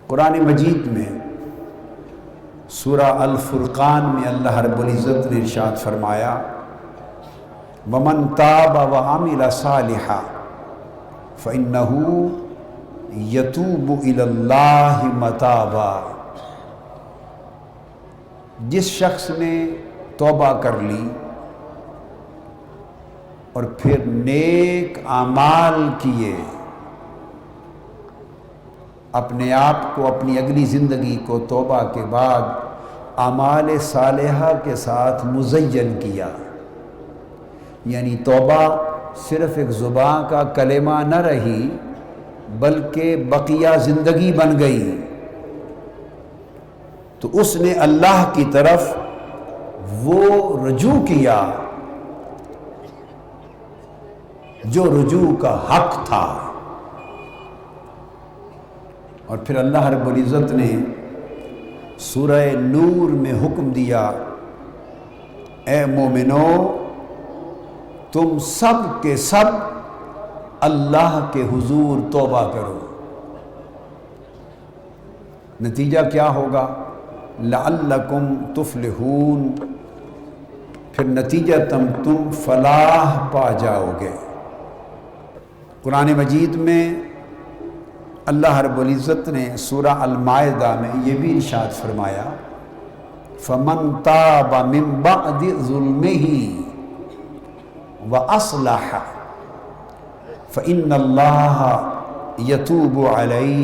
قرآن مجید میں سورہ الفرقان میں اللہ رب العزت نے ارشاد فرمایا وَمَن تَابَ وَعَمِلَ صَالِحًا فَإِنَّهُ يَتُوبُ إِلَى اللَّهِ مَتَابًا۔ جس شخص نے توبہ کر لی اور پھر نیک اعمال کیے، اپنے آپ کو اپنی اگلی زندگی کو توبہ کے بعد اعمال صالحہ کے ساتھ مزین کیا، یعنی توبہ صرف ایک زبان کا کلمہ نہ رہی بلکہ بقیہ زندگی بن گئی، تو اس نے اللہ کی طرف وہ رجوع کیا جو رجوع کا حق تھا۔ اور پھر اللہ رب العزت نے سورہ نور میں حکم دیا اے مومنو تم سب کے سب اللہ کے حضور توبہ کرو۔ نتیجہ کیا ہوگا؟ لعلکم تفلحون، پھر نتیجہ تم فلاح پا جاؤ گے۔ قرآن مجید میں اللہ رب العزت نے سورہ المائدہ میں یہ بھی ارشاد فرمایا فَمَن تَابَ مِن بَعْدِ ظُلْمِهِ وَأَصْلَحَ فَإِنَّ اللَّهَ يَتُوبُ عَلَيْهِ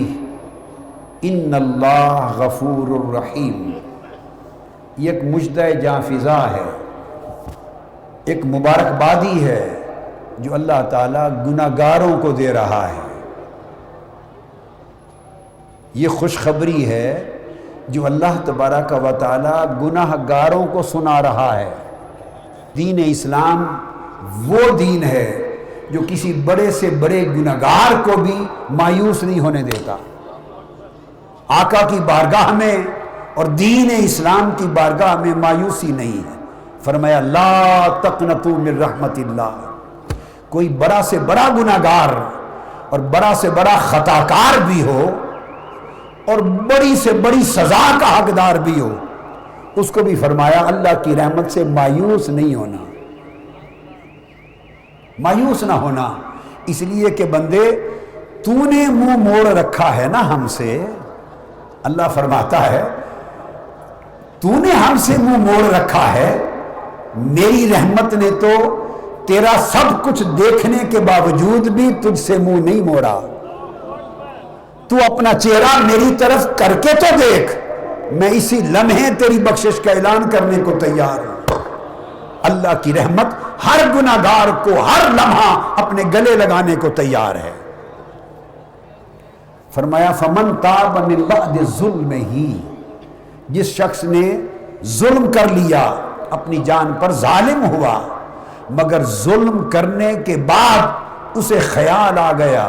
إِنَّ اللَّهَ غَفُورٌ رَحِيمٌ۔ یہ ایک مجدہ جاں فضا ہے، ایک مبارکبادی ہے جو اللہ تعالیٰ گناہگاروں کو دے رہا ہے۔ یہ خوشخبری ہے جو اللہ تبارک و تعالیٰ گناہگاروں کو سنا رہا ہے۔ دین اسلام وہ دین ہے جو کسی بڑے سے بڑے گناہگار کو بھی مایوس نہیں ہونے دیتا۔ آقا کی بارگاہ میں اور دین اسلام کی بارگاہ میں مایوسی نہیں ہے۔ فرمایا لا تقنطوا من رحمت اللہ، کوئی بڑا سے بڑا گناہگار اور بڑا سے بڑا خطاکار بھی ہو اور بڑی سے بڑی سزا کا حقدار بھی ہو، اس کو بھی فرمایا اللہ کی رحمت سے مایوس نہیں ہونا، مایوس نہ ہونا، اس لیے کہ بندے تو نے منہ موڑ رکھا ہے نا ہم سے۔ اللہ فرماتا ہے تو نے ہم سے منہ موڑ رکھا ہے، میری رحمت نے تو تیرا سب کچھ دیکھنے کے باوجود بھی تجھ سے منہ نہیں موڑا، تو اپنا چہرہ میری طرف کر کے تو دیکھ، میں اسی لمحے تیری بخشش کا اعلان کرنے کو تیار ہوں۔ اللہ کی رحمت ہر گناہگار کو ہر لمحہ اپنے گلے لگانے کو تیار ہے۔ فرمایا فمن تاب من بعد ظلمہ، جس شخص نے ظلم کر لیا، اپنی جان پر ظالم ہوا، مگر ظلم کرنے کے بعد اسے خیال آ گیا،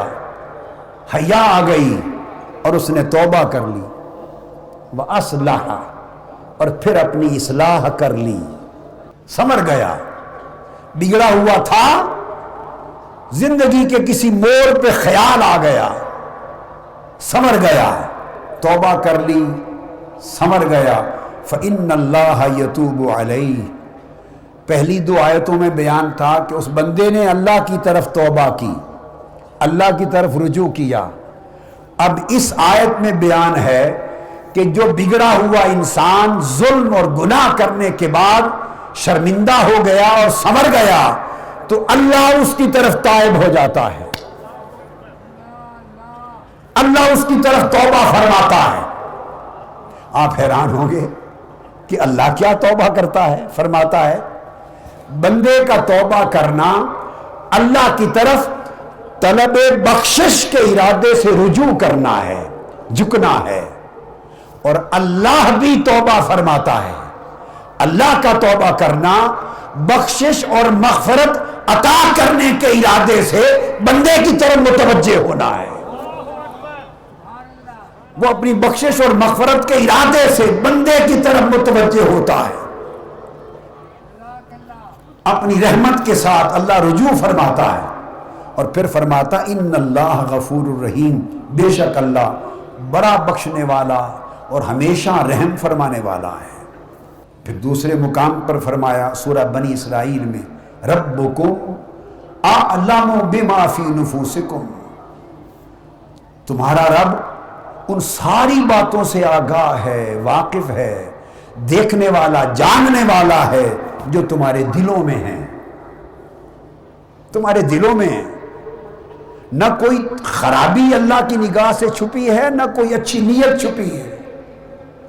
حیا آ گئی اور اس نے توبہ کر لی، وَأَصْلَحَ، اور پھر اپنی اصلاح کر لی، سمر گیا، بگڑا ہوا تھا، زندگی کے کسی موڑ پہ خیال آ گیا، سمر گیا، توبہ کر لی، سمر گیا، فَإِنَّ اللَّهَ يَتُوبُ عَلَيْهِ۔ پہلی دو آیتوں میں بیان تھا کہ اس بندے نے اللہ کی طرف توبہ کی، اللہ کی طرف رجوع کیا۔ اب اس آیت میں بیان ہے کہ جو بگڑا ہوا انسان ظلم اور گناہ کرنے کے بعد شرمندہ ہو گیا اور سمر گیا تو اللہ اس کی طرف تائب ہو جاتا ہے، اللہ اس کی طرف توبہ فرماتا ہے۔ آپ حیران ہوں گے کہ اللہ کیا توبہ کرتا ہے، فرماتا ہے بندے کا توبہ کرنا اللہ کی طرف طلب بخشش کے ارادے سے رجوع کرنا ہے، جھکنا ہے، اور اللہ بھی توبہ فرماتا ہے۔ اللہ کا توبہ کرنا بخشش اور مغفرت عطا کرنے کے ارادے سے بندے کی طرف متوجہ ہونا ہے، وہ اپنی بخشش اور مغفرت کے ارادے سے بندے کی طرف متوجہ ہوتا ہے، اپنی رحمت کے ساتھ اللہ رجوع فرماتا ہے، اور پھر فرماتا ان اللہ غفور الرحیم، بے شک اللہ بڑا بخشنے والا اور ہمیشہ رحم فرمانے والا ہے۔ پھر دوسرے مقام پر فرمایا سورہ بنی اسرائیل میں، ربکم اعلم بما فی نفوسکم، تمہارا رب ان ساری باتوں سے آگاہ ہے، واقف ہے، دیکھنے والا، جاننے والا ہے جو تمہارے دلوں میں ہیں، تمہارے دلوں میں ہیں۔ نہ کوئی خرابی اللہ کی نگاہ سے چھپی ہے، نہ کوئی اچھی نیت چھپی ہے،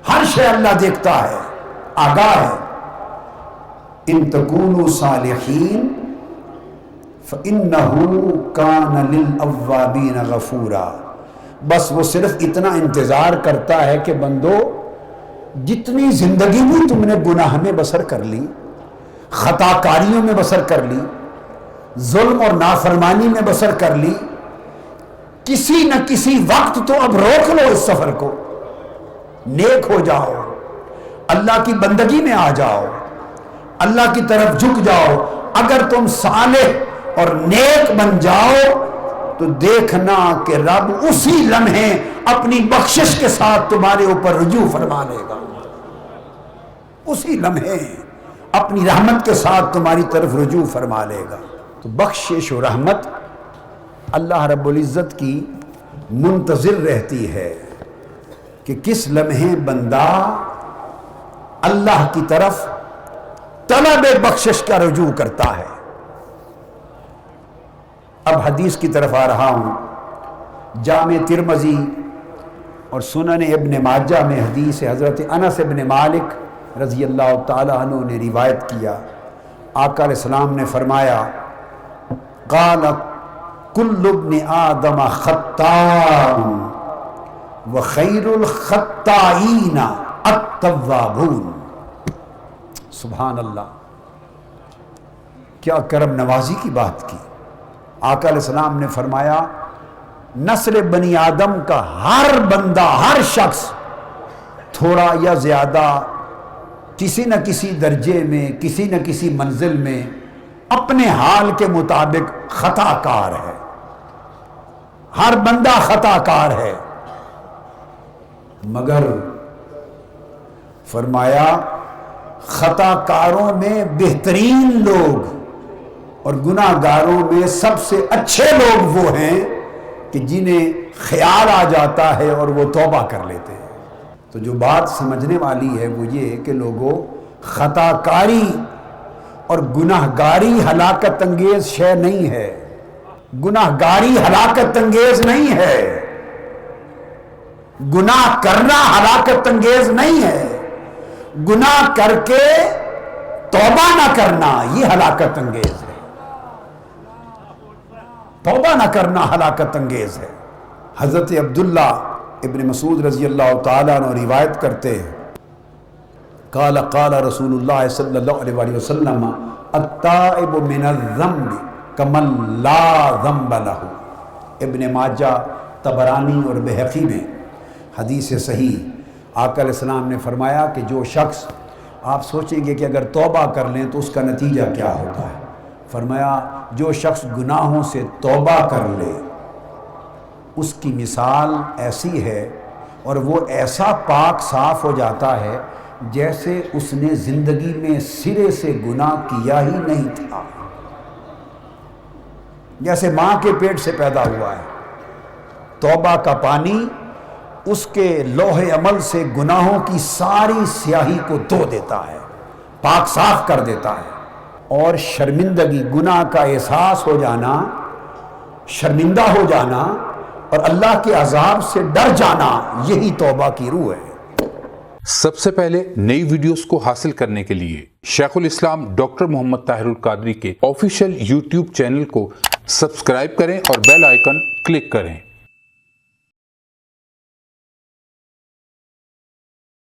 ہر شے اللہ دیکھتا ہے، آگاہ ہے۔ ان تکونوا صالحین فإنہ کان للأوابین غفورا، بس وہ صرف اتنا انتظار کرتا ہے کہ بندو جتنی زندگی بھی تم نے گناہ میں بسر کر لی، خطا کاریوں میں بسر کر لی، ظلم اور نافرمانی میں بسر کر لی، کسی نہ کسی وقت تو اب روک لو اس سفر کو، نیک ہو جاؤ، اللہ کی بندگی میں آ جاؤ، اللہ کی طرف جھک جاؤ۔ اگر تم صالح اور نیک بن جاؤ تو دیکھنا کہ رب اسی لمحے اپنی بخشش کے ساتھ تمہارے اوپر رجوع فرما لے گا، اسی لمحے اپنی رحمت کے ساتھ تمہاری طرف رجوع فرما لے گا۔ تو بخشش و رحمت اللہ رب العزت کی منتظر رہتی ہے کہ کس لمحے بندہ اللہ کی طرف طلب بخشش کا رجوع کرتا ہے۔ اب حدیث کی طرف آ رہا ہوں۔ جامع ترمذی اور سنن ابن ماجہ میں حدیث حضرت انس ابن مالک رضی اللہ تعالی عنہ نے روایت کیا، آقا علیہ السلام نے فرمایا، قال کل ابن آدم خطاء وخیر الخطائین التوابون۔ سبحان اللہ، کیا کرم نوازی کی بات کی۔ آقا علیہ السلام نے فرمایا نسل بنی آدم کا ہر بندہ، ہر شخص تھوڑا یا زیادہ کسی نہ کسی درجے میں، کسی نہ کسی منزل میں اپنے حال کے مطابق خطا کار ہے، ہر بندہ خطا کار ہے، مگر فرمایا خطا کاروں میں بہترین لوگ اور گناہ گاروں میں سب سے اچھے لوگ وہ ہیں کہ جنہیں خیال آ جاتا ہے اور وہ توبہ کر لیتے ہیں۔ تو جو بات سمجھنے والی ہے وہ یہ کہ لوگوں، خطا کاری اور گناہ گاری ہلاکت انگیز شے نہیں ہے، گناہ گاری ہلاکت انگیز نہیں ہے، گناہ کرنا ہلاکت انگیز نہیں ہے، گناہ کر کے توبہ نہ کرنا یہ ہلاکت انگیز ہے، توبہ نہ کرنا ہلاکت انگیز ہے۔ حضرت عبداللہ ابن مسعود رضی اللہ تعالیٰ عنہ روایت کرتے ہیں، قال قال رسول اللہ صلی اللہ علیہ وآلہ وسلم التائب من الذنب کمن لا ذنب لہ۔ ابن ماجہ، طبرانی اور بہقی میں حدیث صحیح، آقا علیہ السلام نے فرمایا کہ جو شخص، آپ سوچیں گے کہ اگر توبہ کر لیں تو اس کا نتیجہ کیا ہوتا ہے، فرمایا جو شخص گناہوں سے توبہ کر لے اس کی مثال ایسی ہے، اور وہ ایسا پاک صاف ہو جاتا ہے جیسے اس نے زندگی میں سرے سے گناہ کیا ہی نہیں تھا، جیسے ماں کے پیٹ سے پیدا ہوا ہے۔ توبہ کا پانی اس کے لوح عمل سے گناہوں کی ساری سیاہی کو دھو دیتا ہے، پاک صاف کر دیتا ہے۔ اور شرمندگی، گناہ کا احساس ہو جانا، شرمندہ ہو جانا اور اللہ کے عذاب سے ڈر جانا، یہی توبہ کی روح ہے۔ سب سے پہلے نئی ویڈیوز کو حاصل کرنے کے لیے شیخ الاسلام ڈاکٹر محمد طاہر القادری کے آفیشیل یوٹیوب چینل کو سبسکرائب کریں اور بیل آئیکن کلک کریں۔